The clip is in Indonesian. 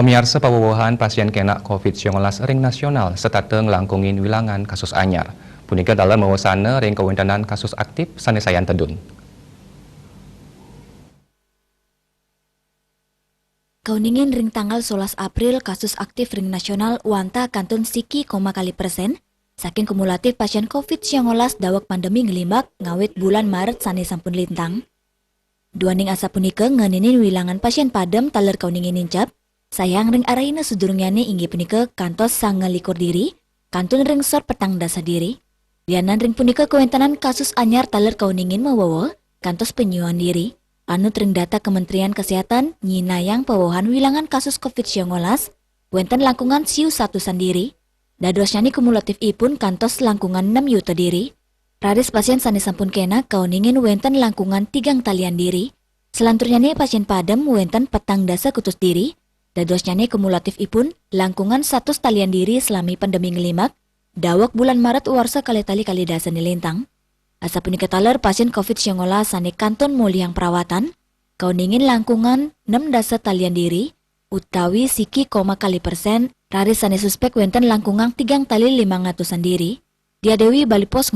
Pamiarsa pawowohan pasien kena COVID-19 ring nasional setateng langkungin wilangan kasus anyar. Punika dalam mawasana ring kewentanan kasus aktif sanesayan tedun. Kauningin ring tanggal 11 April kasus aktif ring nasional wanta kantun siki kali persen, saking kumulatif pasien COVID-19 dawak pandemi ngelimbak ngawit bulan Maret sane sampun lintang. Duaning asa punika nganinin wilangan pasien padem taler kauningin incap, sayang ring arahina sudurungyane inggi punika kantos 9 diri, kantun ring sor petang dasa diri. Dianan ring punika kewentanan kasus anyar taler kauningin mawawo, kantos penyuan diri. Anut ring data Kementerian Kesehatan nyinayang pawohan wilangan kasus COVID-19, wenten langkungan siu 1 sandiri, dadosnyani kumulatif ipun kantos langkungan 6 yuta diri, raris pasien sane sampun kena kauningin wenten langkungan 3 talian diri, selanturnyani pasien padem wenten petang dasa kutus diri, dadosnyani kumulatif ipun langkungan 1 talian diri selami pandemi ngelimak, dawak bulan Maret warsa kali dasa nilintang. Asa punika taler pasien COVID-19 sane kanton muliang perawatan, kauningin langkungan 6 dasa talian diri, utawi siki kali persen, raris sane suspek wenten langkungan 3 tali 500-an diri, diadewi Bali Pos